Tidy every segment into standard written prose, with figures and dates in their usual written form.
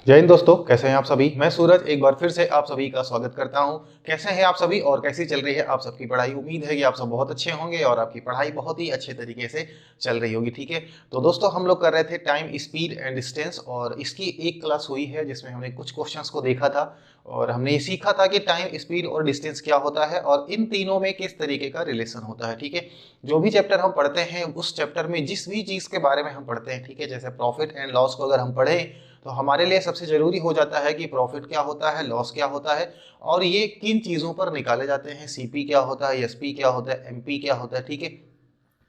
जय हिंद दोस्तों, कैसे हैं आप सभी। मैं सूरज एक बार फिर से आप सभी का स्वागत करता हूं। कैसे हैं आप सभी और कैसी चल रही है आप सबकी पढ़ाई। उम्मीद है कि आप सब बहुत अच्छे होंगे और आपकी पढ़ाई बहुत ही अच्छे तरीके से चल रही होगी। ठीक है, तो दोस्तों हम लोग कर रहे थे टाइम स्पीड एंड डिस्टेंस और इसकी एक क्लास हुई है जिसमें हमने कुछ क्वेश्चंस को देखा था और हमने ये सीखा था कि टाइम स्पीड और डिस्टेंस क्या होता है और इन तीनों में किस तरीके का रिलेशन होता है। ठीक है, जो भी चैप्टर हम पढ़ते हैं उस चैप्टर में जिस भी चीज़ के बारे में हम पढ़ते हैं, ठीक है, जैसे प्रॉफिट एंड लॉस को अगर हम पढ़ें तो हमारे लिए सबसे जरूरी हो जाता है कि प्रॉफिट क्या होता है, लॉस क्या होता है और ये किन चीजों पर निकाले जाते हैं। सीपी क्या होता है, एसपी क्या होता है, एमपी क्या होता है। ठीक है,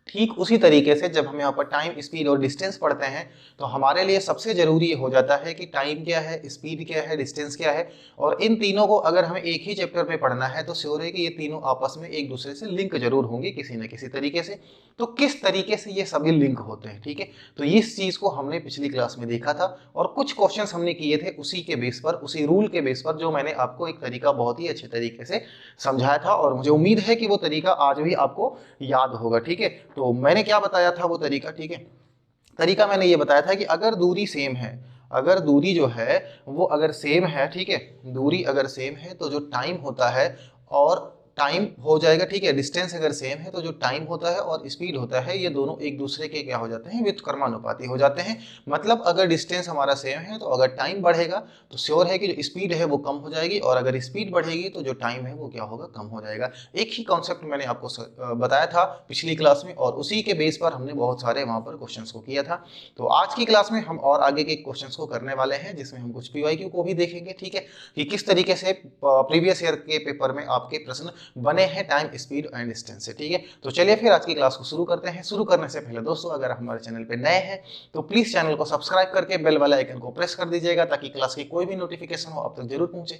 ठीक उसी तरीके से जब हम यहाँ पर टाइम स्पीड और डिस्टेंस पढ़ते हैं तो हमारे लिए सबसे जरूरी हो जाता है कि टाइम क्या है, स्पीड क्या है, डिस्टेंस क्या है। और इन तीनों को अगर हमें एक ही चैप्टर में पढ़ना है तो श्योर है कि ये तीनों आपस में एक दूसरे से लिंक जरूर होंगे किसी न किसी तरीके से। तो किस तरीके से ये सभी लिंक होते हैं, ठीक है, तो इस चीज को हमने पिछली क्लास में देखा था और कुछ क्वेश्चंस हमने किए थे उसी के बेस पर, उसी रूल के बेस पर, जो मैंने आपको एक तरीका बहुत ही अच्छे तरीके से समझाया था और मुझे उम्मीद है कि वो तरीका आज भी आपको याद होगा। ठीक है, तो मैंने क्या बताया था वो तरीका। ठीक है, तरीका मैंने ये बताया था कि अगर दूरी सेम है, अगर दूरी जो है वो अगर सेम है, ठीक है, दूरी अगर सेम है तो जो टाइम होता है और टाइम हो जाएगा, ठीक है, डिस्टेंस अगर सेम है तो जो टाइम होता है और स्पीड होता है ये दोनों एक दूसरे के क्या हो जाते हैं, व्युत्क्रमानुपाती हो जाते हैं। मतलब अगर डिस्टेंस हमारा सेम है तो अगर टाइम बढ़ेगा तो श्योर है कि जो स्पीड है वो कम हो जाएगी और अगर स्पीड बढ़ेगी तो जो टाइम है वो क्या होगा, कम हो जाएगा। एक ही कॉन्सेप्ट मैंने आपको बताया था पिछली क्लास में और उसी के बेस पर हमने बहुत सारे वहां पर क्वेश्चंस को किया था। तो आज की क्लास में हम और आगे के क्वेश्चंस को करने वाले हैं जिसमें हम कुछ पीवाईक्यू को भी देखेंगे। ठीक है, कि किस तरीके से प्रीवियस ईयर के पेपर में आपके प्रश्न बने हैं टाइम स्पीड एंड डिस्टेंस से। ठीक है, तो चलिए फिर आज की क्लास को शुरू करते हैं। शुरू करने से पहले दोस्तों अगर हमारे चैनल पे नए हैं तो प्लीज चैनल को सब्सक्राइब करके बेल वाला आइकन को प्रेस कर दीजिएगा ताकि क्लास की कोई भी नोटिफिकेशन हो आप तक जरूर पहुंचे।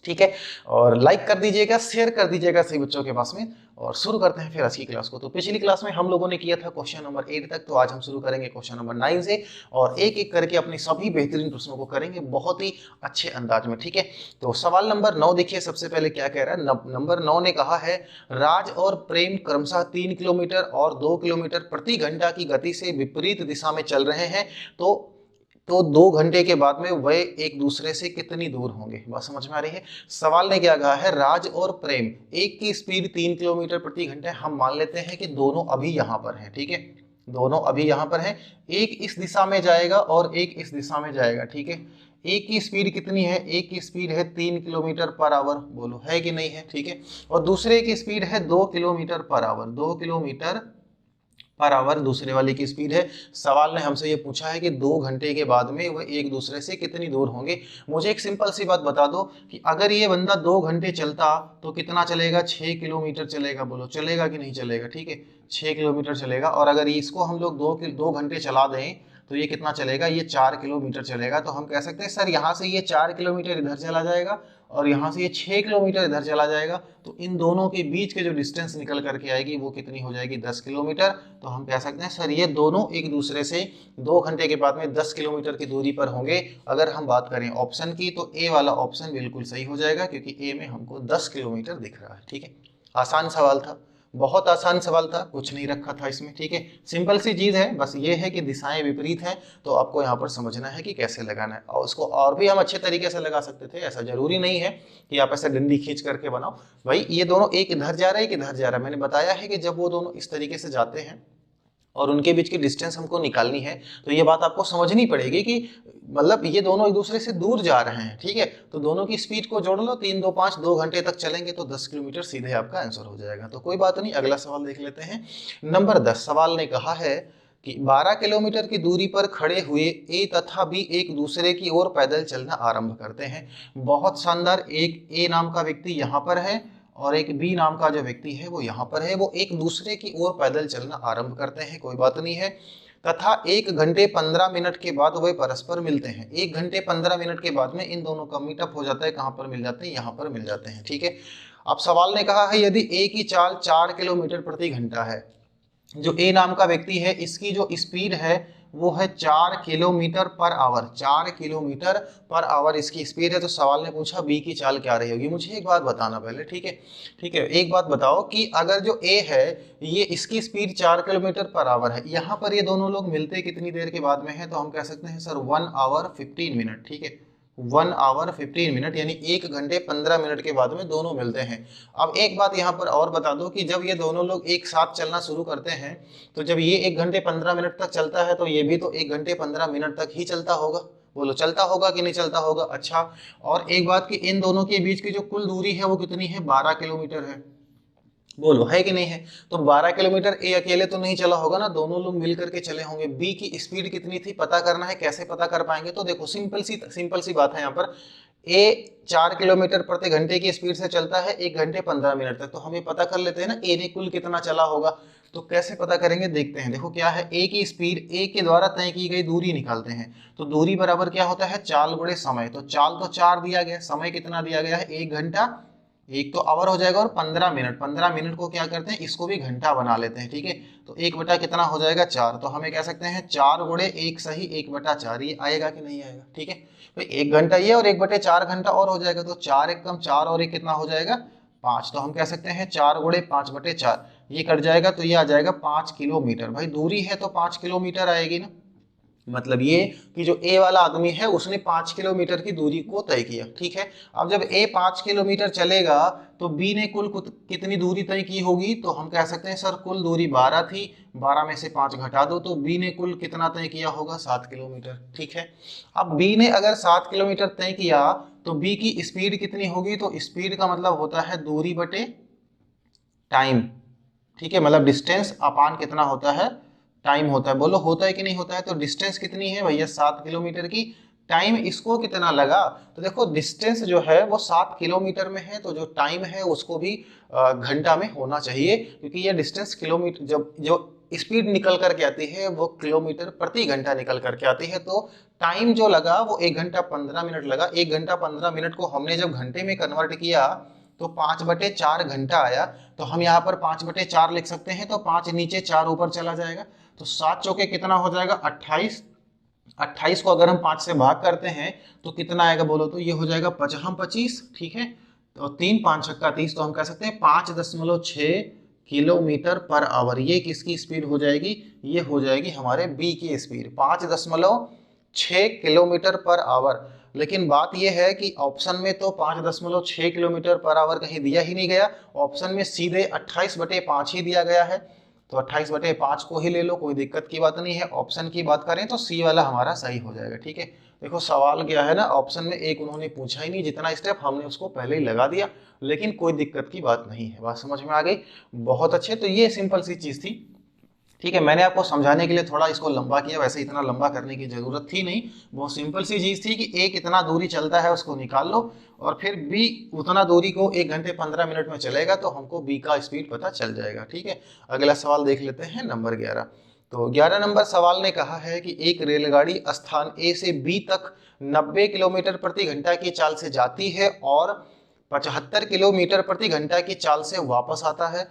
ठीक है, और लाइक कर दीजिएगा, शेयर कर दीजिएगा सभी बच्चों के पास में। और शुरू करते हैं फिर आज की क्लास को। तो पिछली क्लास में हम लोगों ने किया था क्वेश्चन नंबर 8 तक, तो आज हम शुरू करेंगे क्वेश्चन नंबर 9 से और एक एक करके अपने सभी बेहतरीन प्रश्नों को करेंगे बहुत ही अच्छे अंदाज में। ठीक है, तो सवाल नंबर 9 देखिए, सबसे पहले क्या कह रहा है। नंबर 9 ने कहा है राज और प्रेम क्रमशः 3 किलोमीटर और 2 किलोमीटर प्रति घंटा की गति से विपरीत दिशा में चल रहे हैं। तो 2 घंटे के बाद में वे एक दूसरे से कितनी दूर होंगे। बात समझ में आ रही है। सवाल ने क्या कहा है, राज और प्रेम, एक की स्पीड 3 किलोमीटर प्रति घंटे, हम मान लेते हैं कि दोनों अभी यहाँ पर हैं। ठीक है, दोनों अभी यहाँ पर हैं, एक इस दिशा में जाएगा और एक इस दिशा में जाएगा। ठीक है, एक की स्पीड कितनी है, एक की स्पीड है 3 किलोमीटर पर आवर, बोलो है कि नहीं है। ठीक है, और दूसरे की स्पीड है 2 kilometre per hour, 2 kilometre per hour दूसरे वाले की स्पीड है। सवाल ने हमसे ये पूछा है कि 2 घंटे के बाद में वह एक दूसरे से कितनी दूर होंगे। मुझे एक सिंपल सी बात बता दो कि अगर ये बंदा 2 घंटे चलता तो कितना चलेगा, 6 किलोमीटर चलेगा। बोलो चलेगा कि नहीं चलेगा। ठीक है, 6 किलोमीटर चलेगा और अगर इसको हम लोग 2 घंटे चला दें तो ये कितना चलेगा, ये 4 किलोमीटर चलेगा। तो हम कह सकते हैं सर यहाँ से ये 4 किलोमीटर इधर चला जाएगा और यहाँ से ये 6 किलोमीटर इधर चला जाएगा, तो इन दोनों के बीच के जो डिस्टेंस निकल करके आएगी वो कितनी हो जाएगी, 10 किलोमीटर। तो हम कह सकते हैं सर ये दोनों एक दूसरे से 2 घंटे के बाद में 10 किलोमीटर की दूरी पर होंगे। अगर हम बात करें ऑप्शन की तो ए वाला ऑप्शन बिल्कुल सही हो जाएगा क्योंकि ए में हमको 10 किलोमीटर दिख रहा है। ठीक है, आसान सवाल था, बहुत आसान सवाल था, कुछ नहीं रखा था इसमें। ठीक है, सिंपल सी चीज है, बस ये है कि दिशाएं विपरीत हैं तो आपको यहाँ पर समझना है कि कैसे लगाना है। और उसको और भी हम अच्छे तरीके से लगा सकते थे, ऐसा जरूरी नहीं है कि आप ऐसे डंडी खींच करके बनाओ। भाई ये दोनों एक इधर जा रहा है, एक इधर जा रहा है, मैंने बताया है कि जब वो दोनों इस तरीके से जाते हैं और उनके बीच की डिस्टेंस हमको निकालनी है तो ये बात आपको समझनी पड़ेगी कि मतलब ये दोनों एक दूसरे से दूर जा रहे हैं। ठीक है, तो दोनों की स्पीड को जोड़ लो, 3 2 5, 2 घंटे तक चलेंगे तो 10 किलोमीटर सीधे आपका आंसर हो जाएगा। तो कोई बात नहीं, अगला सवाल देख लेते हैं। नंबर 10 सवाल ने कहा है कि 12 किलोमीटर की दूरी पर खड़े हुए ए तथा बी एक दूसरे की ओर पैदल चलना आरंभ करते हैं। बहुत शानदार, एक ए नाम का व्यक्ति यहाँ पर है और एक बी नाम का जो व्यक्ति है वो यहाँ पर है, वो एक दूसरे की ओर पैदल चलना आरंभ करते हैं, कोई बात नहीं है। तथा 1 घंटे 15 मिनट के बाद वे परस्पर मिलते हैं। 1 घंटे 15 मिनट के बाद में इन दोनों का मीटअप हो जाता है, कहाँ पर मिल जाते हैं, यहाँ पर मिल जाते हैं। ठीक है, अब सवाल ने कहा है यदि ए की चाल 4 किलोमीटर प्रति घंटा है, जो ए नाम का व्यक्ति है इसकी जो स्पीड है वो है 4 kilometre per hour. 4 kilometre per hour इसकी स्पीड है। तो सवाल ने पूछा बी की चाल क्या रही होगी। मुझे एक बात बताना पहले, ठीक है, ठीक है, एक बात बताओ कि अगर जो ए है ये इसकी स्पीड 4 किलोमीटर पर आवर है, यहाँ पर ये दोनों लोग मिलते कितनी देर के बाद में है, तो हम कह सकते हैं सर 1 आवर 15 मिनट, ठीक है, 1 आवर 15 मिनट, यानी 1 घंटे 15 मिनट के बाद में दोनों मिलते हैं। अब एक बात यहाँ पर और बता दो कि जब ये दोनों लोग एक साथ चलना शुरू करते हैं, तो जब ये 1 घंटे 15 मिनट तक चलता है तो ये भी तो 1 घंटे 15 मिनट तक ही चलता होगा। बोलो चलता होगा कि नहीं चलता होगा। अच्छा, और एक बात कि इन दोनों के बीच की जो कुल दूरी है वो कितनी है, 12 किलोमीटर है। बोलो है कि नहीं है। तो 12 किलोमीटर ए अकेले तो नहीं चला होगा ना, दोनों लोग मिलकर के चले होंगे। बी की स्पीड कितनी थी पता करना है। कैसे पता कर पाएंगे, तो देखो सिंपल सी बात है यहाँ पर। ए 4 किलोमीटर प्रति घंटे की स्पीड से चलता है 1 घंटे 15 मिनट तक, तो हमें पता कर लेते हैं ना ए ने कुल कितना चला होगा। तो कैसे पता करेंगे देखते हैं। देखो क्या है, ए की स्पीड, ए के द्वारा तय की गई दूरी निकालते हैं। तो दूरी बराबर क्या होता है, चाल गुणे समय। तो चाल तो 4 दिया गया, समय कितना दिया गया है 1 घंटा, एक तो आवर हो जाएगा, और 15 मिनट, 15 मिनट को क्या करते हैं, इसको भी घंटा बना लेते हैं, ठीक है। तो 1 बटा कितना हो जाएगा 4। तो हमें कह सकते हैं 4 गुणे 1 सही 1/4, ये आएगा कि नहीं आएगा, ठीक है। तो 1 घंटा ये और 1/4 घंटा और हो जाएगा। तो 4 एक कम 4 और 1 कितना हो जाएगा 5। तो हम कह सकते हैं 4 गुणे 5/4, ये कट जाएगा तो ये आ जाएगा 5 किलोमीटर। भाई दूरी है तो 5 किलोमीटर आएगी ना। मतलब ये कि जो ए वाला आदमी है उसने 5 किलोमीटर की दूरी को तय किया, ठीक है। अब जब ए 5 किलोमीटर चलेगा तो बी ने कुल कितनी दूरी तय की होगी, तो हम कह सकते हैं सर कुल दूरी 12 थी, 12 में से 5 घटा दो तो बी ने कुल कितना तय किया होगा 7 किलोमीटर, ठीक है। अब बी ने अगर 7 किलोमीटर तय किया तो बी की स्पीड कितनी होगी, तो स्पीड का मतलब होता है दूरी बटे टाइम, ठीक है। मतलब डिस्टेंस अपान कितना होता है, टाइम होता है। बोलो होता है कि नहीं होता है। तो डिस्टेंस कितनी है भैया 7 किलोमीटर की, टाइम इसको कितना लगा, तो देखो डिस्टेंस जो है वो 7 किलोमीटर में है, तो जो टाइम है उसको भी घंटा में होना चाहिए, क्योंकि ये डिस्टेंस किलोमीटर, जब जो स्पीड निकल करके आती है वो किलोमीटर प्रति घंटा निकल करके आती है। तो टाइम जो लगा वो 1 घंटा 15 मिनट लगा। 1 घंटा 15 मिनट को हमने जब घंटे में कन्वर्ट किया तो 5/4 घंटा आया। तो हम यहाँ पर 5/4 लिख सकते हैं, तो 5 नीचे 4 ऊपर चला जाएगा। तो 7 चौके कितना हो जाएगा 28। 28 को अगर हम 5 से भाग करते हैं तो कितना आएगा बोलो, तो ये हो जाएगा 25, ठीक है। तो 3 5 छक्का 30, तो हम कह सकते हैं 5.6 किलोमीटर पर आवर। ये किसकी स्पीड हो जाएगी, ये हो जाएगी हमारे बी की स्पीड 5.6 किलोमीटर पर आवर। लेकिन बात यह है कि ऑप्शन में तो 5.6 किलोमीटर पर आवर कहीं दिया ही नहीं गया। ऑप्शन में सीधे 28/5 ही दिया गया है। तो 28/5 को ही ले लो, कोई दिक्कत की बात नहीं है। ऑप्शन की बात करें तो सी वाला हमारा सही हो जाएगा, ठीक है। देखो सवाल क्या है ना, ऑप्शन में एक उन्होंने पूछा ही नहीं, जितना स्टेप हमने उसको पहले ही लगा दिया। लेकिन कोई दिक्कत की बात नहीं है, बात समझ में आ गई, बहुत अच्छे। तो ये सिंपल सी चीज थी, ठीक है। मैंने आपको समझाने के लिए थोड़ा इसको लंबा किया, वैसे इतना लंबा करने की जरूरत थी नहीं। बहुत सिंपल सी चीज थी कि ए कितना दूरी चलता है उसको निकाल लो, और फिर बी उतना दूरी को 1 घंटे 15 मिनट में चलेगा तो हमको बी का स्पीड पता चल जाएगा, ठीक है। अगला सवाल देख लेते हैं, नंबर 11। तो 11 नंबर सवाल ने कहा है कि एक रेलगाड़ी स्थान ए से बी तक 90 किलोमीटर प्रति घंटा की चाल से जाती है और 75 किलोमीटर प्रति घंटा की चाल से वापस आता है।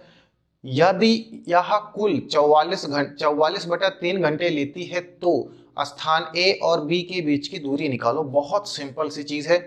यदि यह कुल 44/3 घंटे लेती है तो स्थान ए और बी के बीच की दूरी निकालो। बहुत सिंपल सी चीज है,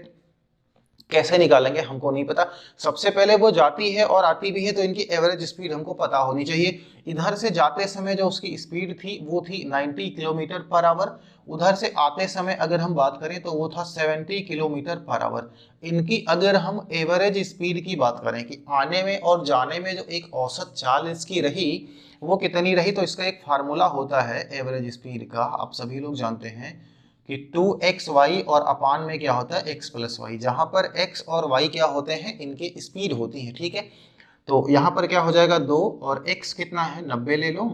कैसे निकालेंगे हमको नहीं पता। सबसे पहले वो जाती है और आती भी है, तो इनकी एवरेज स्पीड हमको पता होनी चाहिए। इधर से जाते समय जो उसकी स्पीड थी वो थी 90 किलोमीटर पर आवर। उधर से आते समय अगर हम बात करें तो वो था 70 किलोमीटर पर आवर। इनकी अगर हम एवरेज स्पीड की बात करें कि आने में और जाने में जो एक औसत चाल इसकी रही वो कितनी रही, तो इसका एक फार्मूला होता है एवरेज स्पीड का, आप सभी लोग जानते हैं कि 2xy और अपान में क्या होता है x+y, जहां पर x और y क्या होते हैं, इनकी स्पीड होती है, ठीक है। तो यहाँ पर क्या हो जाएगा 2, और x कितना है 90 ले लो,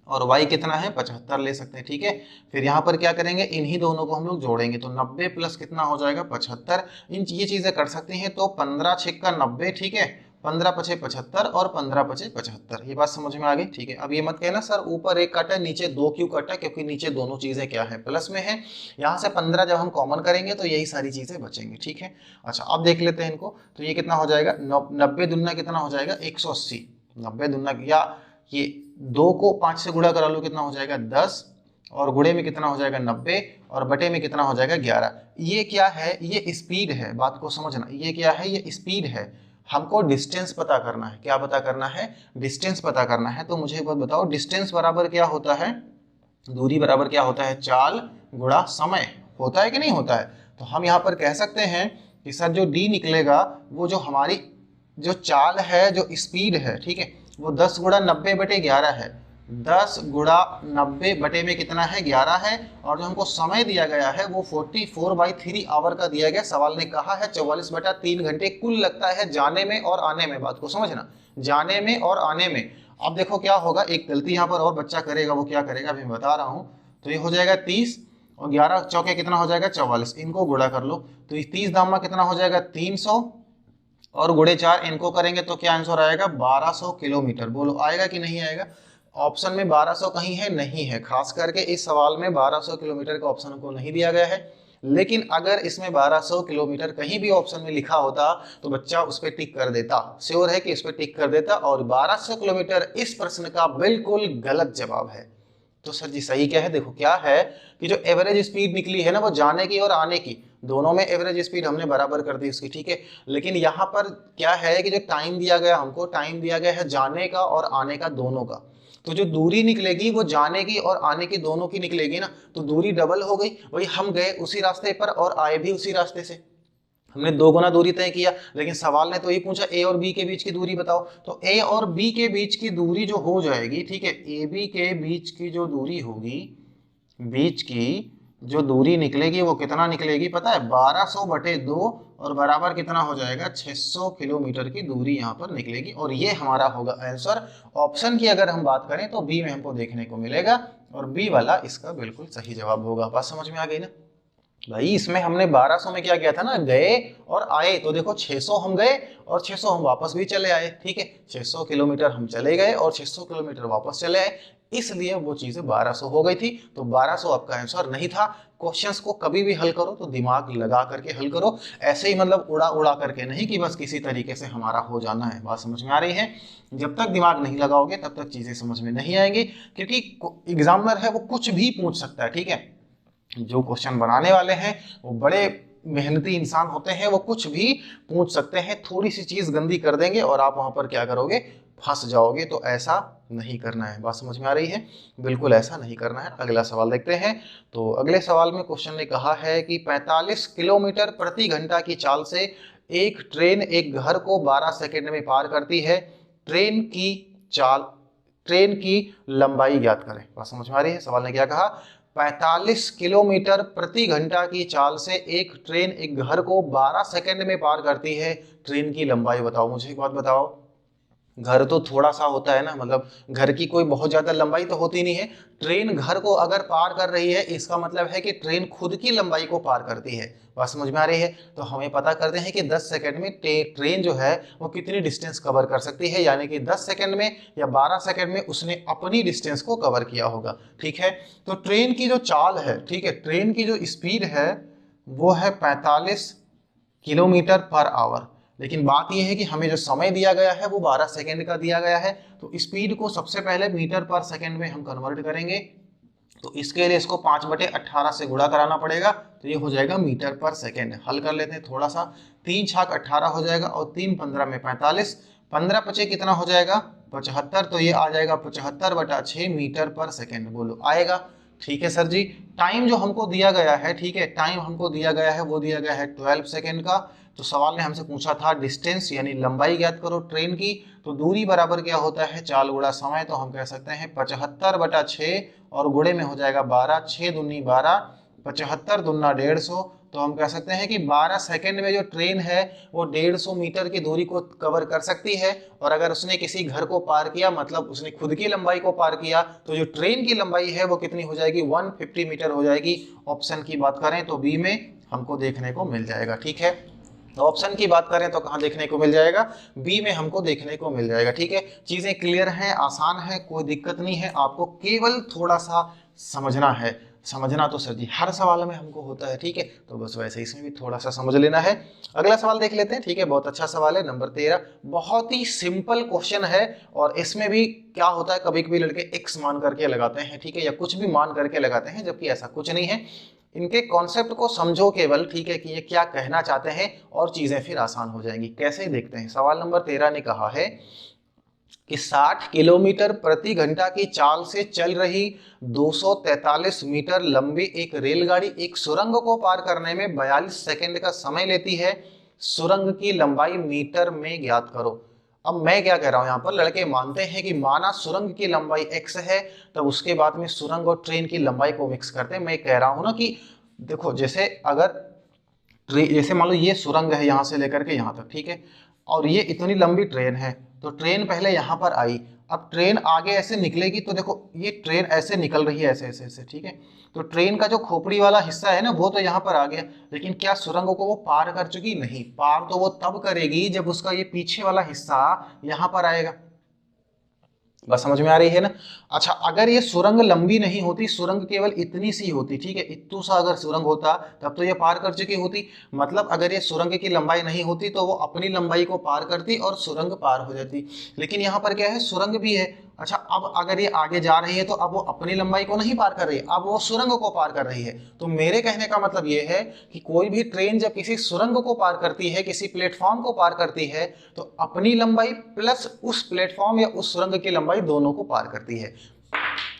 और y कितना है 75 ले सकते हैं, ठीक है। फिर यहाँ पर क्या करेंगे, इन्हीं दोनों को हम लोग जोड़ेंगे, तो 90 प्लस कितना हो जाएगा 75। ये चीजें कर सकते हैं। तो 15 छक्का 90, ठीक है, 15 पचे 75 और 15 पचे 75। ये बात समझ में आ गई, ठीक है। अब ये मत कहना सर ऊपर 1 कटा नीचे 2 क्यों कटा, क्योंकि नीचे दोनों चीजें क्या है प्लस में है। यहाँ से 15 जब हम कॉमन करेंगे तो यही सारी चीजें बचेंगी, ठीक है। अच्छा अब देख लेते हैं इनको। तो ये कितना हो जाएगा 90 दुना कितना हो जाएगा 180, 90 दुना, या ये 2 को 5 से गुणा करा लो कितना हो जाएगा 10, और गुणे में कितना हो जाएगा 90 और बटे में कितना हो जाएगा 11। ये क्या है, ये स्पीड है, बात को समझना, ये क्या है, ये स्पीड है। हमको डिस्टेंस पता करना है, क्या पता करना है, डिस्टेंस पता करना है। तो मुझे एक बात बताओ, डिस्टेंस बराबर क्या होता है, दूरी बराबर क्या होता है, चाल गुणा समय, होता है कि नहीं होता है। तो हम यहाँ पर कह सकते हैं कि सर जो डी निकलेगा वो जो हमारी जो चाल है, जो स्पीड है, ठीक है, वो 10 गुणा 90 बटे 11 है। 10 गुणा 90 बटे में कितना है, 11 है। और जो हमको समय दिया गया है वो 44/3 आवर का दिया गया। सवाल ने कहा है 44/3 घंटे कुल लगता है जाने में और आने में। बात को समझना, जाने में और आने में। अब देखो क्या होगा, एक गलती यहाँ पर और बच्चा करेगा, वो क्या करेगा अभी मैं बता रहा हूँ। तो ये हो जाएगा 30 और 11 चौके कितना हो जाएगा 44, इनको गुणा कर लो। तो 30 दामा कितना हो जाएगा 300 और गुणे 4 इनको करेंगे तो क्या आंसर आएगा 1200 किलोमीटर। बोलो आएगा कि नहीं आएगा। ऑप्शन में 1200 कहीं है, नहीं है, खास करके इस सवाल में 1200 किलोमीटर का ऑप्शन को नहीं दिया गया है। लेकिन अगर इसमें 1200 किलोमीटर कहीं भी ऑप्शन में लिखा होता तो बच्चा उस पर टिक कर देता, श्योर है कि इस पर टिक कर देता। और 1200 किलोमीटर इस प्रश्न का बिल्कुल गलत जवाब है। तो सर जी सही क्या है, देखो क्या है कि जो एवरेज स्पीड निकली है ना, वो जाने की और आने की, दोनों में एवरेज स्पीड हमने बराबर कर दी उसकी, ठीक है। लेकिन यहाँ पर क्या है कि जो टाइम दिया गया, हमको टाइम दिया गया है जाने का और आने का, दोनों का। तो जो दूरी निकलेगी वो जाने की और आने की दोनों की निकलेगी ना, तो दूरी डबल हो गई। वही हम गए उसी रास्ते पर और आए भी उसी रास्ते से, हमने 2 गुना दूरी तय किया। लेकिन सवाल ने तो ये पूछा ए और बी के बीच की दूरी बताओ। तो ए और बी के बीच की दूरी जो हो जाएगी, ठीक है, ए बी के बीच की जो दूरी होगी, बीच की जो दूरी निकलेगी वो कितना निकलेगी पता है, 1200/2 और बराबर कितना हो जाएगा 600 किलोमीटर की दूरी यहाँ पर निकलेगी। और ये हमारा होगा आंसर। ऑप्शन की अगर हम बात करें तो बी में हमको देखने को मिलेगा और बी वाला इसका बिल्कुल सही जवाब होगा। बात समझ में आ गई ना भाई। इसमें हमने 1200 में क्या किया था ना, गए और आए। तो देखो 600 हम गए और 600 हम वापस भी चले आए, ठीक है, 600 किलोमीटर हम चले गए और 600 किलोमीटर वापस चले आए, इसलिए वो चीजें 1200 हो गई थी। तो 1200 आपका आंसर नहीं था। क्वेश्चंस को कभी भी हल करो तो दिमाग लगा करके हल करो, ऐसे ही मतलब उड़ा उड़ा करके नहीं कि बस किसी तरीके से हमारा हो जाना है। बात समझ में आ रही है। जब तक दिमाग नहीं लगाओगे तब तक चीजें समझ में नहीं आएंगी, क्योंकि एग्जामिनर है वो कुछ भी पूछ सकता है, ठीक है। जो क्वेश्चन बनाने वाले हैं वो बड़े मेहनती इंसान होते हैं, वो कुछ भी पूछ सकते हैं, थोड़ी सी चीज गंदी कर देंगे और आप वहां पर क्या करोगे, फंस जाओगे। तो ऐसा नहीं करना है। बात समझ में आ रही है, बिल्कुल ऐसा नहीं करना है। अगला सवाल देखते हैं। तो अगले सवाल में क्वेश्चन ने कहा है कि 45 किलोमीटर प्रति घंटा की चाल से एक ट्रेन एक घर को 12 सेकेंड में पार करती है। ट्रेन की लंबाई ज्ञात करें। बात समझ में आ रही है। सवाल ने क्या कहा, 45 किलोमीटर प्रति घंटा की चाल से एक ट्रेन एक घर को 12 सेकंड में पार करती है। ट्रेन की लंबाई बताओ। मुझे एक बात बताओ, घर तो थोड़ा सा होता है ना, मतलब घर की कोई बहुत ज्यादा लंबाई तो होती नहीं है। ट्रेन घर को अगर पार कर रही है इसका मतलब है कि ट्रेन खुद की लंबाई को पार करती है। बात समझ में आ रही है। तो हमें पता करते हैं कि 10 सेकंड में ट्रेन जो है वो कितनी डिस्टेंस कवर कर सकती है, यानी कि 10 सेकंड में या 12 सेकंड में उसने अपनी डिस्टेंस को कवर किया होगा, ठीक है। तो ट्रेन की जो चाल है, ठीक है, ट्रेन की जो स्पीड है वो है 45 किलोमीटर पर आवर। लेकिन बात यह है कि हमें जो समय दिया गया है वो 12 सेकंड का दिया गया है। तो स्पीड को सबसे पहले मीटर पर सेकंड में हम कन्वर्ट करेंगे। तो इसके लिए इसको 5/18 से गुणा कराना पड़ेगा। तो ये हो जाएगा मीटर पर सेकंड। हल कर लेते हैं थोड़ा सा। 3 छाक 18 हो जाएगा और 3 15 में 45, 15 पचे कितना हो जाएगा 75। तो ये आ जाएगा 75/6 मीटर पर सेकंड। बोलो आएगा। ठीक है सर जी। टाइम जो हमको दिया गया है, ठीक है, टाइम हमको दिया गया है वो दिया गया है 12 सेकंड का। तो सवाल ने हमसे पूछा था डिस्टेंस यानी लंबाई ज्ञात करो ट्रेन की। तो दूरी बराबर क्या होता है, चाल गुणा समय। तो हम कह सकते हैं 75/6 और गुणे में हो जाएगा 12, 6 दूनी 12, 75 दूना 150। तो हम कह सकते हैं कि 12 सेकंड में जो ट्रेन है वो 150 मीटर की दूरी को कवर कर सकती है। और अगर उसने किसी घर को पार किया, मतलब उसने खुद की लंबाई को पार किया, तो जो ट्रेन की लंबाई है वो कितनी हो जाएगी 150 मीटर हो जाएगी। ऑप्शन की बात करें तो बी में हमको देखने को मिल जाएगा, ठीक है। ऑप्शन की बात करें तो कहां देखने को मिल जाएगा, बी में हमको देखने को मिल जाएगा, ठीक है। चीजें क्लियर हैं, आसान है, कोई दिक्कत नहीं है, आपको केवल थोड़ा सा समझना है। समझना तो सर जी हर सवाल में हमको होता है, ठीक है, तो बस वैसे इसमें भी थोड़ा सा समझ लेना है। अगला सवाल देख लेते हैं, ठीक है, बहुत अच्छा सवाल है, नंबर 13। बहुत ही सिंपल क्वेश्चन है और इसमें भी क्या होता है, कभी कभी लड़के एक्स मान करके लगाते हैं, ठीक है, या कुछ भी मान करके लगाते हैं, जबकि ऐसा कुछ नहीं है। इनके कॉन्सेप्ट को समझो केवल, ठीक है, कि ये क्या कहना चाहते हैं और चीजें फिर आसान हो जाएंगी। कैसे देखते हैं, सवाल नंबर 13 ने कहा है कि 60 किलोमीटर प्रति घंटा की चाल से चल रही 243 मीटर लंबी एक रेलगाड़ी एक सुरंग को पार करने में 42 सेकंड का समय लेती है। सुरंग की लंबाई मीटर में ज्ञात करो। अब मैं क्या कह रहा हूं, यहां पर लड़के मानते हैं कि माना सुरंग की लंबाई x है, तब उसके बाद में सुरंग और ट्रेन की लंबाई को मिक्स करते हैं। मैं कह रहा हूं ना कि देखो, जैसे अगर जैसे मान लो ये सुरंग है यहां से लेकर के यहां तक, ठीक है, और ये इतनी लंबी ट्रेन है, तो ट्रेन पहले यहां पर आई, अब ट्रेन आगे ऐसे निकलेगी, तो देखो ये ट्रेन ऐसे निकल रही है, ऐसे ऐसे ऐसे, ठीक है, तो ट्रेन का जो खोपड़ी वाला हिस्सा है ना, वो तो यहाँ पर आ गया, लेकिन क्या सुरंग को वो पार कर चुकी? नहीं, पार तो वो तब करेगी जब उसका ये पीछे वाला हिस्सा यहाँ पर आएगा। बस समझ में आ रही है ना? अच्छा, अगर ये सुरंग लंबी नहीं होती, सुरंग केवल इतनी सी होती, ठीक है, इतू सा अगर सुरंग होता, तब तो ये पार कर चुकी होती। मतलब अगर ये सुरंग की लंबाई नहीं होती तो वो अपनी लंबाई को पार करती और सुरंग पार हो जाती। लेकिन यहाँ पर क्या है, सुरंग भी है। अच्छा, अब अगर ये आगे जा रही है तो अब वो अपनी लंबाई को नहीं पार कर रही है, अब वो सुरंग को पार कर रही है। तो मेरे कहने का मतलब ये है कि कोई भी ट्रेन जब किसी सुरंग को पार करती है, किसी प्लेटफॉर्म को पार करती है, तो अपनी लंबाई प्लस उस प्लेटफॉर्म या उस सुरंग की लंबाई दोनों को पार करती है।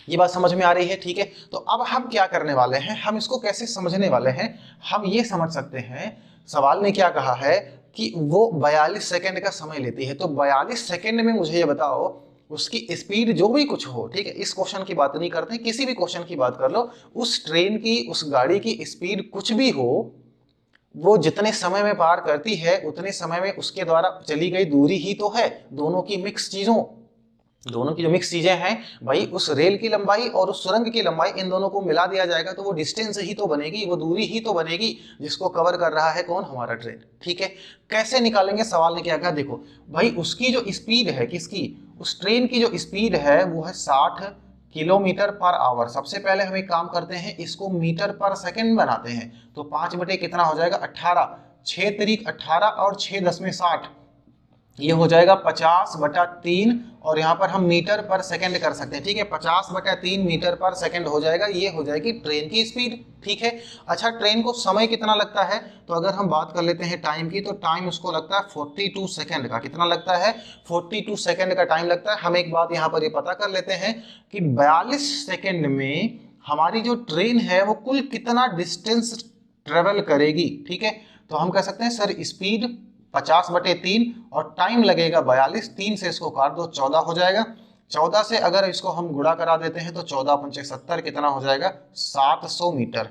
ये बात समझ में आ रही है? ठीक है, तो अब हम क्या करने वाले हैं, हम इसको कैसे समझने वाले हैं, हम ये समझ सकते हैं। सवाल ने क्या कहा है कि वो 42 सेकंड का समय लेती है, तो 42 सेकंड में मुझे ये बताओ उसकी स्पीड जो भी कुछ हो, ठीक है, इस क्वेश्चन की बात नहीं करते हैं, किसी भी क्वेश्चन की बात कर लो, उस ट्रेन की, उस गाड़ी की स्पीड कुछ भी हो, वो जितने समय में पार करती है उतने समय में उसके द्वारा चली गई दूरी ही तो है। दोनों की मिक्स चीजों, दोनों की जो मिक्स चीजें हैं भाई, उस रेल की लंबाई और उस सुरंग की लंबाई, इन दोनों को मिला दिया जाएगा तो वो डिस्टेंस ही तो बनेगी, वो दूरी ही तो बनेगी जिसको कवर कर रहा है कौन? हमारा ट्रेन। ठीक है, कैसे निकालेंगे? सवाल ने क्या कहा, देखो भाई, उसकी जो स्पीड है, किसकी? उस ट्रेन की जो स्पीड है वो है 60 किलोमीटर पर आवर। सबसे पहले हम एक काम करते हैं, इसको मीटर पर सेकंड बनाते हैं, तो 5 बटे कितना हो जाएगा? 18, 6 तिरिक 18 और 6 दसवें 60, ये हो जाएगा 50/3, और यहाँ पर हम मीटर पर सेकंड कर सकते हैं, ठीक है, 50/3 मीटर पर सेकंड हो जाएगा, ये हो जाएगी ट्रेन की स्पीड। ठीक है, अच्छा, ट्रेन को समय कितना लगता है? तो अगर हम बात कर लेते हैं टाइम की, तो टाइम उसको लगता है 42 सेकंड का। कितना लगता है? 42 सेकंड का टाइम लगता है। हम एक बात यहाँ पर ये पता कर लेते हैं कि 42 सेकंड में हमारी जो ट्रेन है वो कुल कितना डिस्टेंस ट्रेवल करेगी। ठीक है, तो हम कह सकते हैं सर स्पीड 50/3 और टाइम लगेगा 42, 3 से इसको काट दो, 14 हो जाएगा। 14 से अगर इसको हम गुणा करा देते हैं तो 14×5 = 70, कितना हो जाएगा? 700 मीटर।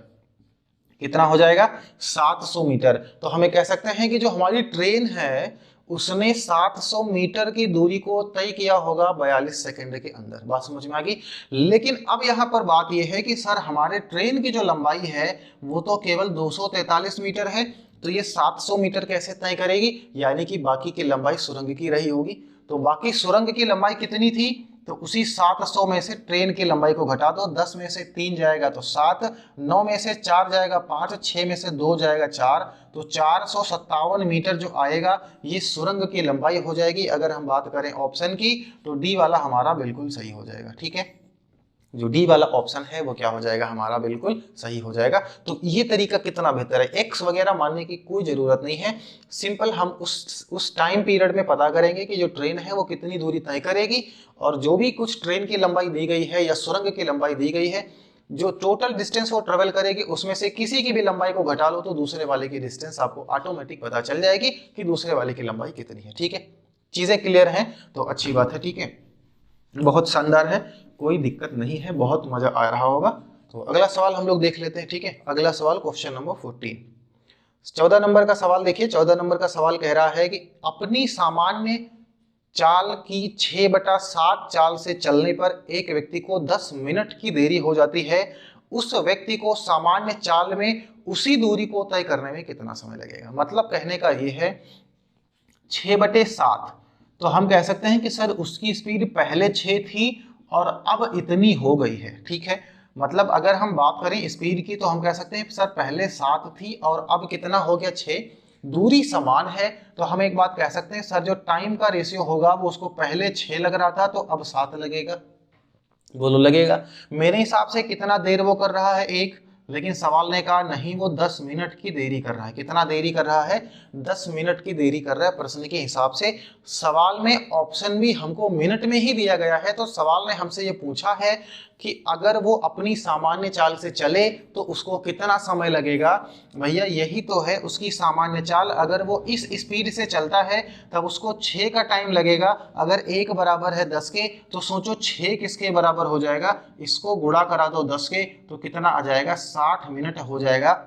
कितना हो जाएगा? 700 मीटर। तो हमें कह सकते हैं कि जो हमारी ट्रेन है उसने 700 मीटर की दूरी को तय किया होगा 42 सेकंड के अंदर। बात समझ में आ गई? लेकिन अब यहाँ पर बात यह है कि सर हमारे ट्रेन की जो लंबाई है वो तो केवल 243 मीटर है, तो ये 700 मीटर कैसे तय करेगी? यानी कि बाकी की लंबाई सुरंग की रही होगी। तो बाकी सुरंग की लंबाई कितनी थी? तो उसी 700 में से ट्रेन की लंबाई को घटा दो, 10 में से 3 जाएगा तो 7, 9 में से 4 जाएगा 5, 6 में से 2 जाएगा 4, तो 457 मीटर जो आएगा ये सुरंग की लंबाई हो जाएगी। अगर हम बात करें ऑप्शन की, तो डी वाला हमारा बिल्कुल सही हो जाएगा। ठीक है, जो डी वाला ऑप्शन है वो क्या हो जाएगा? हमारा बिल्कुल सही हो जाएगा। तो ये तरीका कितना बेहतर है, एक्स वगैरह मानने की कोई जरूरत नहीं है। सिंपल हम उस टाइम पीरियड में पता करेंगे कि जो ट्रेन है वो कितनी दूरी तय करेगी, और जो भी कुछ ट्रेन की लंबाई दी गई है या सुरंग की लंबाई दी गई है, जो टोटल डिस्टेंस वो ट्रेवल करेगी उसमें से किसी की भी लंबाई को घटा लो तो दूसरे वाले की डिस्टेंस आपको ऑटोमेटिक पता चल जाएगी कि दूसरे वाले की लंबाई कितनी है। ठीक है, चीजें क्लियर हैं तो अच्छी बात है। ठीक है, बहुत शानदार है, कोई दिक्कत नहीं है, बहुत मजा आ रहा होगा। तो अगला सवाल हम लोग देख लेते हैं। ठीक है, अगला सवाल क्वेश्चन नंबर 14, 14 नंबर का सवाल देखिए। 14 नंबर का सवाल कह रहा है कि अपनी सामान्य चाल की 6/7 चाल से चलने पर एक व्यक्ति को 10 मिनट की देरी हो जाती है, उस व्यक्ति को सामान्य चाल में उसी दूरी को तय करने में कितना समय लगेगा? मतलब कहने का यह है 6/7, तो हम कह सकते हैं कि सर उसकी स्पीड पहले 6 थी और अब इतनी हो गई है। ठीक है, मतलब अगर हम बात करें स्पीड की तो हम कह सकते हैं सर पहले 7 थी और अब कितना हो गया 6, दूरी समान है तो हम एक बात कह सकते हैं सर जो टाइम का रेशियो होगा वो उसको पहले 6 लग रहा था तो अब 7 लगेगा। बोलो लगेगा। मेरे हिसाब से कितना देर वो कर रहा है 1, लेकिन सवाल ने कहा नहीं वो 10 मिनट की देरी कर रहा है। कितना देरी कर रहा है? 10 मिनट की देरी कर रहा है प्रश्न के हिसाब से। सवाल में ऑप्शन भी हमको मिनट में ही दिया गया है, तो सवाल ने हमसे ये पूछा है कि अगर वो अपनी सामान्य चाल से चले तो उसको कितना समय लगेगा। भैया यही तो है उसकी सामान्य चाल। अगर वो इस स्पीड से चलता है तब उसको 6 का टाइम लगेगा। अगर 1 बराबर है 10 के तो सोचो 6 किसके बराबर हो जाएगा, इसको गुणा करा दो 10 के तो कितना आ जाएगा, 60 मिनट हो जाएगा।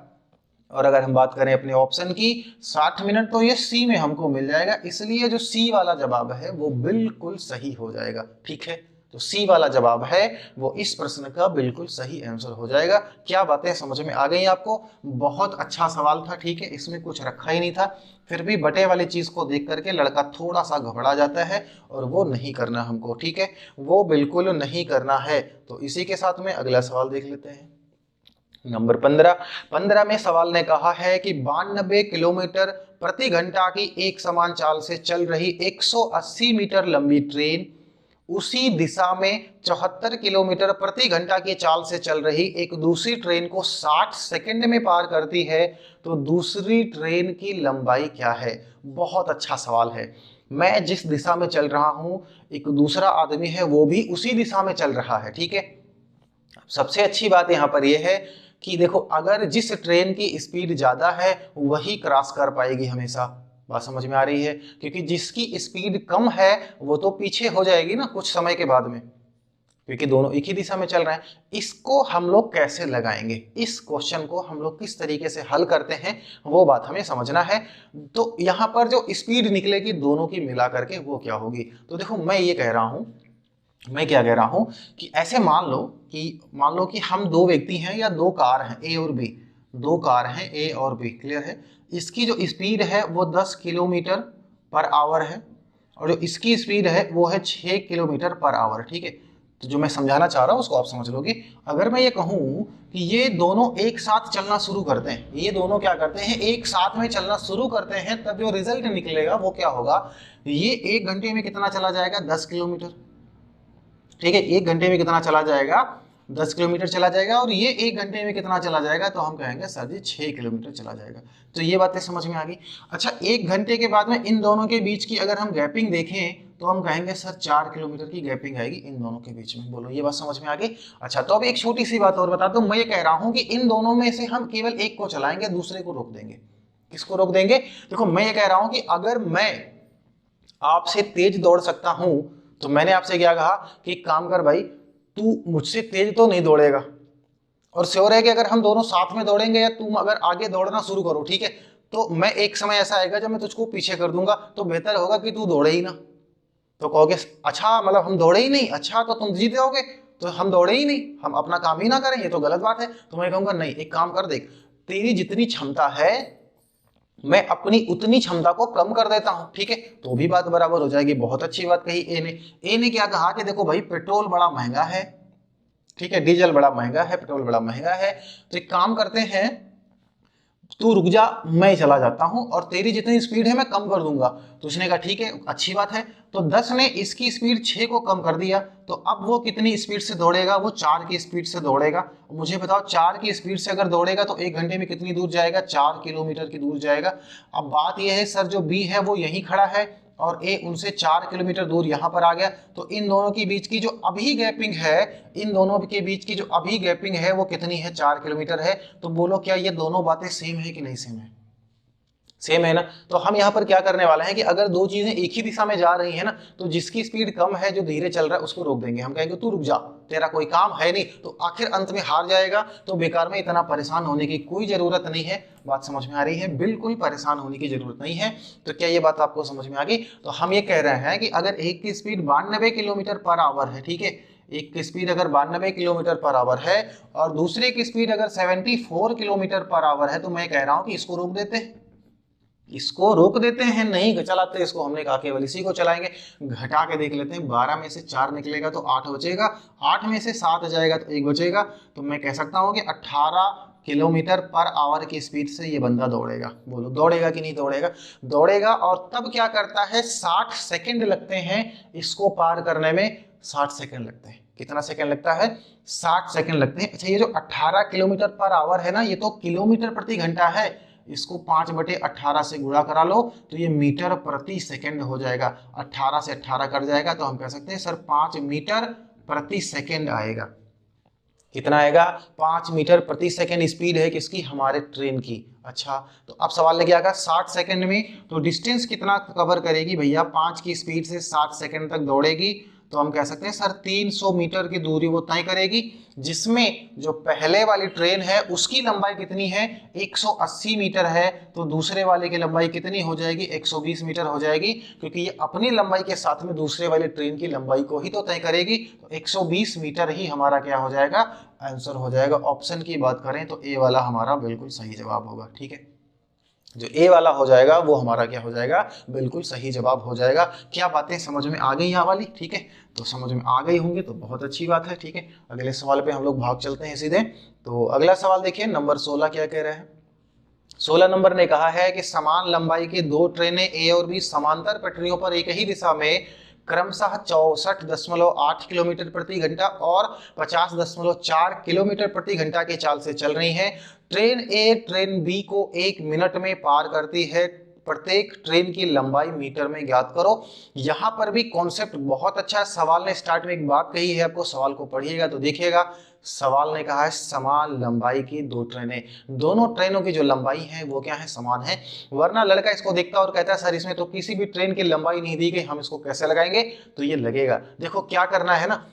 और अगर हम बात करें अपने ऑप्शन की 60 मिनट तो ये सी में हमको मिल जाएगा, इसलिए जो सी वाला जवाब है वो बिल्कुल सही हो जाएगा। ठीक है, तो सी वाला जवाब है वो इस प्रश्न का बिल्कुल सही आंसर हो जाएगा। क्या बातें समझ में आ गई आपको? बहुत अच्छा सवाल था। ठीक है, इसमें कुछ रखा ही नहीं था, फिर भी बटे वाली चीज को देख करके लड़का थोड़ा सा घबरा जाता है और वो नहीं करना हमको। ठीक है, वो बिल्कुल नहीं करना है। तो इसी के साथ में अगला सवाल देख लेते हैं। नंबर 15 में सवाल ने कहा है कि 92 किलोमीटर प्रति घंटा की एक समान चाल से चल रही 180 मीटर लंबी ट्रेन उसी दिशा में 74 किलोमीटर प्रति घंटा की चाल से चल रही एक दूसरी ट्रेन को 60 सेकंड में पार करती है, तो दूसरी ट्रेन की लंबाई क्या है? बहुत अच्छा सवाल है। मैं जिस दिशा में चल रहा हूं, एक दूसरा आदमी है वो भी उसी दिशा में चल रहा है। ठीक है, सबसे अच्छी बात यहां पर यह है कि देखो अगर जिस ट्रेन की स्पीड ज्यादा है वही क्रॉस कर पाएगी हमेशा। बात समझ में आ रही है? क्योंकि जिसकी स्पीड कम है वो तो पीछे हो जाएगी ना कुछ समय के बाद में, क्योंकि दोनों एक ही दिशा में चल रहे हैं। इसको हम लोग कैसे लगाएंगे, इस क्वेश्चन को हम लोग किस तरीके से हल करते हैं वो बात हमें समझना है। तो यहां पर जो स्पीड निकलेगी दोनों की मिला करके वो क्या होगी? तो देखो मैं ये कह रहा हूं, मैं क्या कह रहा हूं कि ऐसे मान लो कि हम दो व्यक्ति हैं या दो कार हैं ए और बी, दो कार हैं ए और बी, क्लियर है। इसकी जो स्पीड है वो 10 किलोमीटर पर आवर है और जो इसकी स्पीड है वो है 6 किलोमीटर पर आवर। ठीक है, तो जो मैं समझाना चाह रहा हूं उसको आप समझ लोगे। अगर मैं ये कहूं कि ये दोनों एक साथ चलना शुरू करते हैं, ये दोनों क्या करते हैं एक साथ में चलना शुरू करते हैं, तब जो रिजल्ट निकलेगा वो क्या होगा? ये 1 घंटे में कितना चला जाएगा? 10 किलोमीटर। ठीक है, 1 घंटे में कितना चला जाएगा? 10 किलोमीटर चला जाएगा। और ये 1 घंटे में कितना चला जाएगा? तो हम कहेंगे सर जी 6 किलोमीटर चला जाएगा। तो ये बातें समझ में आ गई। अच्छा, 1 घंटे के बाद में इन दोनों के बीच की अगर हम गैपिंग देखें तो हम कहेंगे सर 4 किलोमीटर की गैपिंग आएगी इन दोनों के बीच में। बोलो ये बात समझ में आ गई? अच्छा, तो अब एक छोटी सी बात और बता दूं, मैं ये कह रहा हूं कि इन दोनों में से हम केवल एक को चलाएंगे, दूसरे को रोक देंगे। किसको रोक देंगे? देखो मैं ये कह रहा हूं कि अगर मैं आपसे तेज दौड़ सकता हूं तो मैंने आपसे क्या कहा कि एक काम कर भाई, तू मुझसे तेज तो नहीं दौड़ेगा, और श्योर है कि अगर हम दोनों साथ में दौड़ेंगे या तुम अगर आगे दौड़ना शुरू करो, ठीक है, तो मैं एक समय ऐसा आएगा जब मैं तुझको पीछे कर दूंगा, तो बेहतर होगा कि तू दौड़े ही ना। तो कहोगे अच्छा मतलब हम दौड़े ही नहीं, अच्छा तो तुम जीत जाओगे, तो हम दौड़े ही नहीं, हम अपना काम ही ना करें, ये तो गलत बात है। तो मैं कहूंगा नहीं, एक काम कर, देख तेरी जितनी क्षमता है मैं अपनी उतनी क्षमता को कम कर देता हूं, ठीक है, तो भी बात बराबर हो जाएगी। बहुत अच्छी बात कही ए ने क्या कहा कि देखो भाई पेट्रोल बड़ा महंगा है, ठीक है, डीजल बड़ा महंगा है, पेट्रोल बड़ा महंगा है, तो एक काम करते हैं तू रुक जा, मैं चला जाता हूं और तेरी जितनी स्पीड है मैं कम कर दूंगा। तो उसने कहा ठीक है अच्छी बात है। तो 10 ने इसकी स्पीड 6 को कम कर दिया, तो अब वो कितनी स्पीड से दौड़ेगा? वो 4 की स्पीड से दौड़ेगा। मुझे बताओ 4 की स्पीड से अगर दौड़ेगा तो 1 घंटे में कितनी दूर जाएगा? 4 किलोमीटर की दूर जाएगा। अब बात यह है सर जो बी है वो यहीं खड़ा है और ए उनसे 4 किलोमीटर दूर यहां पर आ गया, तो इन दोनों के बीच की जो अभी गैपिंग है, इन दोनों के बीच की जो अभी गैपिंग है वो कितनी है? 4 किलोमीटर है। तो बोलो क्या ये दोनों बातें सेम है कि नहीं सेम है? सेम है ना। तो हम यहाँ पर क्या करने वाले हैं कि अगर दो चीजें एक ही दिशा में जा रही है ना, तो जिसकी स्पीड कम है जो धीरे चल रहा है उसको रोक देंगे। हम कहेंगे तू रुक जा, तेरा कोई काम है नहीं, तो आखिर अंत में हार जाएगा। तो बेकार में इतना परेशान होने की कोई जरूरत नहीं है। बात समझ में आ रही है? बिल्कुल परेशान होने की जरूरत नहीं है। तो क्या ये बात आपको समझ में आ गई? तो हम ये कह रहे हैं कि अगर एक की स्पीड 92 किलोमीटर पर आवर है, ठीक है, एक की स्पीड अगर 92 किलोमीटर पर आवर है और दूसरे की स्पीड अगर 74 किलोमीटर पर आवर है, तो मैं कह रहा हूं कि इसको रोक देते हैं। इसको रोक देते हैं, नहीं चलाते इसको, हमने कहा केवल इसी को चलाएंगे। घटा के देख लेते हैं, 12 में से 4 निकलेगा तो 8 बचेगा, 8 में से 7 जाएगा तो 1 बचेगा। तो मैं कह सकता हूँ कि 18 किलोमीटर पर आवर की स्पीड से ये बंदा दौड़ेगा। बोलो दौड़ेगा कि नहीं दौड़ेगा? दौड़ेगा। और तब क्या करता है, 60 सेकंड लगते हैं इसको पार करने में, 60 सेकंड लगते हैं। कितना सेकंड लगता है? 60 सेकंड लगते हैं। अच्छा, ये जो 18 किलोमीटर पर आवर है ना, ये तो किलोमीटर प्रति घंटा है, इसको 5/18 से गुणा करा लो तो ये मीटर प्रति सेकंड हो जाएगा। 18 से 18 कट जाएगा तो हम कह सकते हैं सर 5 मीटर प्रति सेकंड आएगा। कितना आएगा? 5 मीटर प्रति सेकंड स्पीड है किसकी? हमारे ट्रेन की। अच्छा, तो अब सवाल लगे आगा 60 सेकंड में तो डिस्टेंस कितना कवर करेगी भैया? 5 की स्पीड से 60 सेकंड तक दौड़ेगी तो हम कह सकते हैं सर 300 मीटर की दूरी वो तय करेगी, जिसमें जो पहले वाली ट्रेन है उसकी लंबाई कितनी है? 180 मीटर है, तो दूसरे वाले की लंबाई कितनी हो जाएगी? 120 मीटर हो जाएगी, क्योंकि ये अपनी लंबाई के साथ में दूसरे वाली ट्रेन की लंबाई को ही तो तय करेगी। तो 120 मीटर ही हमारा क्या हो जाएगा? आंसर हो जाएगा। ऑप्शन की बात करें तो ए वाला हमारा बिल्कुल सही जवाब होगा। ठीक है, जो ए वाला हो जाएगा वो हमारा क्या हो जाएगा? बिल्कुल सही जवाब हो जाएगा। क्या बातें समझ में आ गई यहाँ वाली? ठीक है, तो समझ में आ गई होंगी तो बहुत अच्छी बात है। ठीक है, अगले सवाल पे हम लोग भाग चलते हैं सीधे। तो अगला सवाल देखिए, नंबर 16 क्या कह रहे हैं? 16 नंबर ने कहा है कि समान लंबाई की 2 ट्रेनें ए और बी समांतर पटरियों पर एक ही दिशा में क्रमशः 64.8 किलोमीटर प्रति घंटा और 50.4 किलोमीटर प्रति घंटा की चाल से चल रही हैं। ट्रेन ए ट्रेन बी को 1 मिनट में पार करती है। प्रत्येक ट्रेन की लंबाई मीटर में ज्ञात करो। यहाँ पर भी कॉन्सेप्ट बहुत अच्छा है। सवाल ने स्टार्ट में एक बात कही है, आपको सवाल को पढ़िएगा तो देखिएगा। सवाल ने कहा है समान लंबाई की 2 ट्रेनें, दोनों ट्रेनों की जो लंबाई है वो क्या है? समान है। वरना लड़का इसको देखता और कहता है सर इसमें तो किसी भी ट्रेन की लंबाई नहीं दी गई, हम इसको कैसे लगाएंगे? तो ये लगेगा। देखो क्या करना है ना,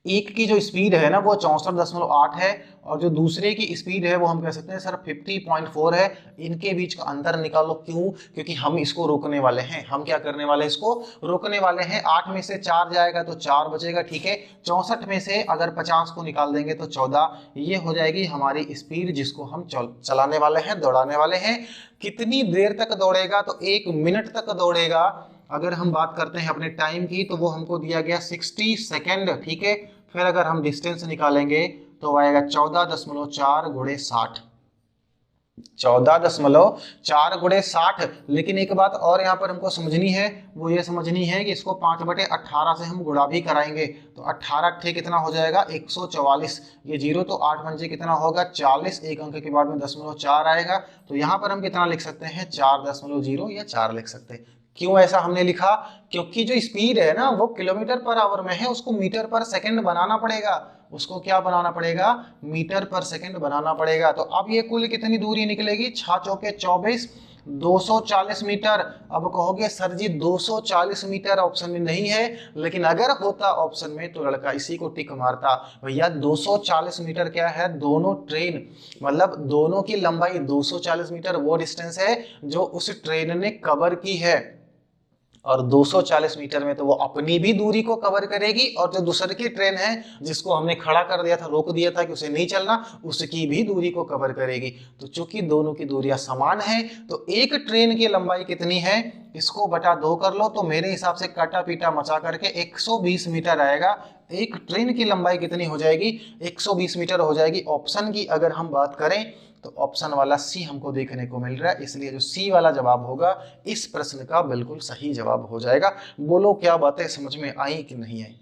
एक की जो स्पीड है ना वो 64.8 है और जो दूसरे की स्पीड है वो हम कह सकते हैं सर 50.4 है। इनके बीच का अंतर निकालो। क्यों? क्योंकि हम इसको रोकने वाले हैं। हम क्या करने वाले हैं? इसको रोकने वाले हैं। 8 में से 4 जाएगा तो 4 बचेगा। ठीक है, 64 में से अगर 50 को निकाल देंगे तो 14। ये हो जाएगी हमारी स्पीड जिसको हम चलाने वाले हैं, दौड़ाने वाले हैं। कितनी देर तक दौड़ेगा? तो 1 मिनट तक दौड़ेगा। अगर हम बात करते हैं अपने टाइम की तो वो हमको दिया गया 60 सेकेंड। ठीक है, फिर अगर हम डिस्टेंस निकालेंगे तो आएगा 14.4 गुणे 60, 14.4 गुणे 60। लेकिन एक बात और यहाँ पर हमको समझनी है, वो ये समझनी है कि इसको 5/18 से हम गुणा भी कराएंगे तो 18 थे कितना हो जाएगा? 144। ये 0 तो 8 पंजे कितना होगा? 40। एक अंक के बाद में 0.4 आएगा तो यहाँ पर हम कितना लिख सकते हैं? 4.0 या 4 लिख सकते हैं। क्यों ऐसा हमने लिखा? क्योंकि जो स्पीड है ना वो किलोमीटर पर आवर में है, उसको मीटर पर सेकंड बनाना पड़ेगा। उसको क्या बनाना पड़ेगा? मीटर पर सेकंड बनाना पड़ेगा। तो अब ये कुल कितनी दूरी निकलेगी? 6 चौके 24, 240 मीटर। अब कहोगे सर जी 240 मीटर ऑप्शन में नहीं है, लेकिन अगर होता ऑप्शन में तो लड़का इसी को टिक मारता। भैया 240 मीटर क्या है? दोनों ट्रेन मतलब दोनों की लंबाई 240 मीटर वो डिस्टेंस है जो उस ट्रेन ने कवर की है। और 240 मीटर में तो वो अपनी भी दूरी को कवर करेगी और जो दूसरी की ट्रेन है जिसको हमने खड़ा कर दिया था, रोक दिया था कि उसे नहीं चलना, उसकी भी दूरी को कवर करेगी। तो चूंकि दोनों की दूरियां समान है तो एक ट्रेन की लंबाई कितनी है? इसको बटा 2 कर लो तो मेरे हिसाब से काटा पीटा मचा करके 120 मीटर आएगा। एक ट्रेन की लंबाई कितनी हो जाएगी? 120 मीटर हो जाएगी। ऑप्शन की अगर हम बात करें तो ऑप्शन वाला सी हमको देखने को मिल रहा है, इसलिए जो सी वाला जवाब होगा इस प्रश्न का बिल्कुल सही जवाब हो जाएगा। बोलो क्या बातें समझ में आई कि नहीं आई?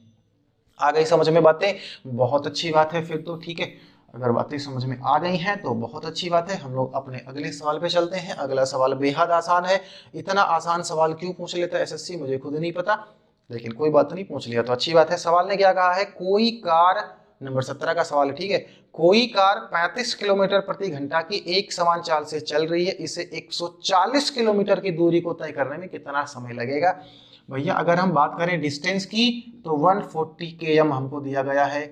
आ गई समझ में बातें? बहुत अच्छी बात है फिर तो। ठीक है, अगर बातें समझ में आ गई हैं तो बहुत अच्छी बात है। हम लोग अपने अगले सवाल पे चलते हैं। अगला सवाल बेहद आसान है। इतना आसान सवाल क्यों पूछ लेता है एसएससी मुझे खुद नहीं पता, लेकिन कोई बात नहीं, पूछ लिया तो अच्छी बात है। सवाल ने क्या कहा है? कोई कार, नंबर 17 का सवाल है। ठीक है, कोई कार 35 किलोमीटर प्रति घंटा की एक समान चाल से चल रही है, इसे 140 किलोमीटर की दूरी को तय करने में कितना समय लगेगा? भैया अगर हम बात करें डिस्टेंस की तो 140 km हमको दिया गया है।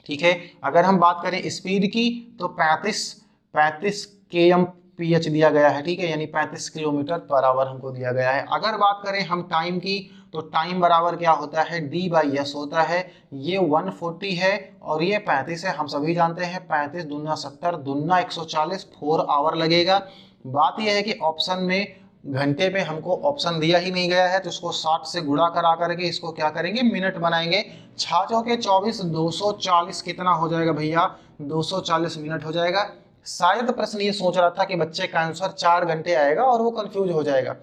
ठीक है, अगर हम बात करें स्पीड की तो 35 kmph दिया गया है। ठीक है, यानी 35 किलोमीटर पर आवर हमको दिया गया है। अगर बात करें हम टाइम की तो टाइम बराबर क्या होता है? D/S होता है। ये 140 है और ये 35 है। हम सभी जानते हैं 35 दूना 70 दूना 140, 4 आवर लगेगा। बात यह है कि ऑप्शन में घंटे पे हमको ऑप्शन दिया ही नहीं गया है, तो इसको 60 से गुणा करा करके इसको क्या करेंगे, मिनट बनाएंगे। 6 चौके 24, 240 कितना हो जाएगा भैया, 240 मिनट हो जाएगा। शायद प्रश्न ये सोच रहा था कि बच्चे का आंसर 4 घंटे आएगा और वो कंफ्यूज हो जाएगा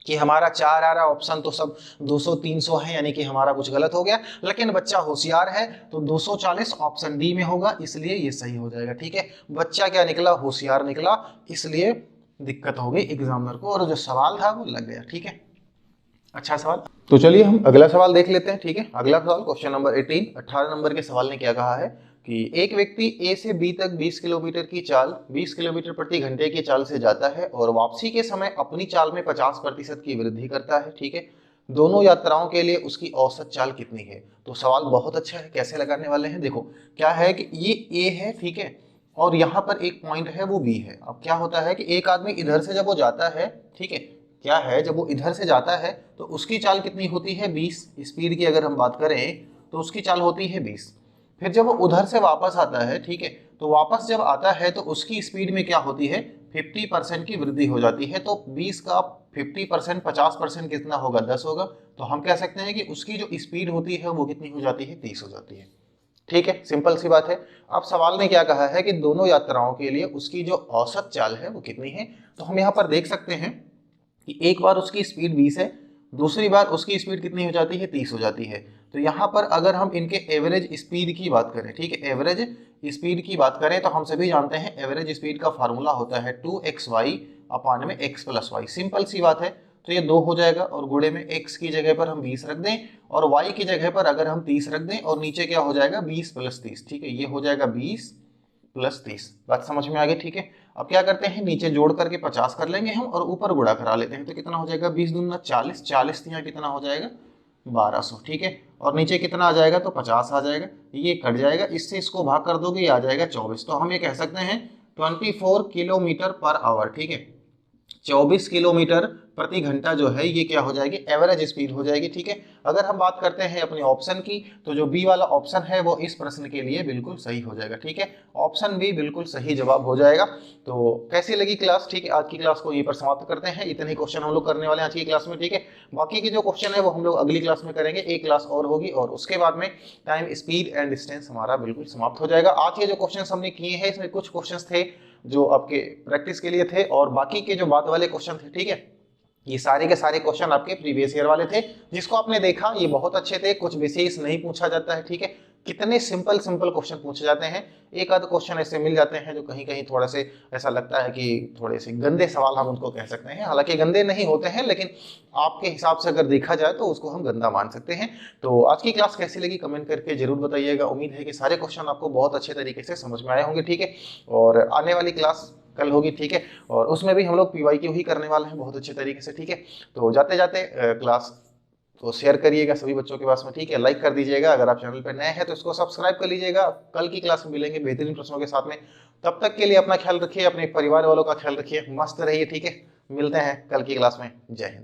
कि हमारा 4 आ रहा, ऑप्शन तो सब 200 300 है, यानी कि हमारा कुछ गलत हो गया। लेकिन बच्चा होशियार है, तो 240 ऑप्शन डी में होगा, इसलिए ये सही हो जाएगा। ठीक है, बच्चा क्या निकला, होशियार निकला, इसलिए दिक्कत हो गई एग्जामिनर को और जो सवाल था वो लग गया। ठीक है, अच्छा सवाल। तो चलिए हम अगला सवाल देख लेते हैं। ठीक है, अगला सवाल क्वेश्चन नंबर 18 नंबर के सवाल ने क्या कहा है कि एक व्यक्ति ए से बी तक 20 किलोमीटर की चाल 20 किलोमीटर प्रति घंटे की चाल से जाता है और वापसी के समय अपनी चाल में 50% की वृद्धि करता है। ठीक है, दोनों यात्राओं के लिए उसकी औसत चाल कितनी है। तो सवाल बहुत अच्छा है, कैसे लगाने वाले हैं, देखो क्या है कि ये ए है, ठीक है, और यहाँ पर एक पॉइंट है वो बी है। अब क्या होता है कि एक आदमी इधर से जब वो जाता है, ठीक है, क्या है जब वो इधर से जाता है तो उसकी चाल कितनी होती है 20, स्पीड की अगर हम बात करें तो उसकी चाल होती है 20। फिर जब वो उधर से वापस आता है, ठीक है, तो वापस जब आता है तो उसकी स्पीड में क्या होती है 50% की वृद्धि हो जाती है। तो 20 का 50% 50% कितना होगा 10 होगा। तो हम कह सकते हैं कि उसकी जो स्पीड होती है वो कितनी हो जाती है 30 हो जाती है। ठीक है, सिंपल सी बात है। अब सवाल ने क्या कहा है कि दोनों यात्राओं के लिए उसकी जो औसत चाल है वो कितनी है। तो हम यहाँ पर देख सकते हैं कि एक बार उसकी स्पीड 20 है, दूसरी बार उसकी स्पीड कितनी हो जाती है 30 हो जाती है। तो यहाँ पर अगर हम इनके एवरेज स्पीड की बात करें, ठीक है, एवरेज स्पीड की बात करें तो हम सभी जानते हैं एवरेज स्पीड का फार्मूला होता है 2xy अपान में x प्लस वाई। सिंपल सी बात है। तो ये 2 हो जाएगा और गुणे में x की जगह पर हम 20 रख दें और y की जगह पर अगर हम 30 रख दें और नीचे क्या हो जाएगा 20 प्लस 30। ठीक है, ये हो जाएगा 20 प्लस 30। बात समझ में आ गई। ठीक है, अब क्या करते हैं नीचे जोड़ करके 50 कर लेंगे हम और ऊपर गुणा करा लेते हैं। तो कितना हो जाएगा 20 दूना 40, 40 यहाँ कितना हो जाएगा 1200। ठीक है, और नीचे कितना आ जाएगा तो 50 आ जाएगा, ये कट जाएगा, इससे इसको भाग कर दोगे ये आ जाएगा 24। तो हम ये कह सकते हैं 24 किलोमीटर पर आवर। ठीक है, 24 किलोमीटर प्रति घंटा जो है ये क्या हो जाएगी एवरेज स्पीड हो जाएगी। ठीक है, अगर हम बात करते हैं अपने ऑप्शन की तो जो बी वाला ऑप्शन है वो इस प्रश्न के लिए बिल्कुल सही हो जाएगा। ठीक है, ऑप्शन बी बिल्कुल सही जवाब हो जाएगा। तो कैसी लगी क्लास। ठीक है, आज की क्लास को यहीं पर समाप्त करते हैं। इतने ही क्वेश्चन हम लोग करने वाले हैं आज की क्लास में। ठीक है, बाकी के जो क्वेश्चन है वो हम लोग अगली क्लास में करेंगे, एक क्लास और होगी और उसके बाद में टाइम, स्पीड एंड डिस्टेंस हमारा बिल्कुल समाप्त हो जाएगा। आज के जो क्वेश्चन हमने किए हैं इसमें कुछ क्वेश्चन थे जो आपके प्रैक्टिस के लिए थे और बाकी के जो बाद वाले क्वेश्चन थे, ठीक है, ये सारे के सारे क्वेश्चन आपके प्रीवियस ईयर वाले थे जिसको आपने देखा ये बहुत अच्छे थे। कुछ विशेष नहीं पूछा जाता है। ठीक है, कितने सिंपल सिंपल क्वेश्चन पूछे जाते हैं। एक आध क्वेश्चन ऐसे मिल जाते हैं जो कहीं कहीं थोड़ा से ऐसा लगता है कि थोड़े से गंदे सवाल हम उनको कह सकते हैं, हालांकि गंदे नहीं होते हैं लेकिन आपके हिसाब से अगर देखा जाए तो उसको हम गंदा मान सकते हैं। तो आज की क्लास कैसी लगी कमेंट करके जरूर बताइएगा। उम्मीद है कि सारे क्वेश्चन आपको बहुत अच्छे तरीके से समझ में आए होंगे। ठीक है, और आने वाली क्लास कल होगी, ठीक है, और उसमें भी हम लोग PYQ ही करने वाले हैं बहुत अच्छे तरीके से। ठीक है, तो जाते जाते क्लास को शेयर करिएगा सभी बच्चों के पास में। ठीक है, लाइक कर दीजिएगा, अगर आप चैनल पर नए हैं तो इसको सब्सक्राइब कर लीजिएगा। कल की क्लास में मिलेंगे बेहतरीन प्रश्नों के साथ में। तब तक के लिए अपना ख्याल रखिए, अपने परिवार वालों का ख्याल रखिए, मस्त रहिए। ठीक है, मिलते हैं कल की क्लास में। जय हिंद।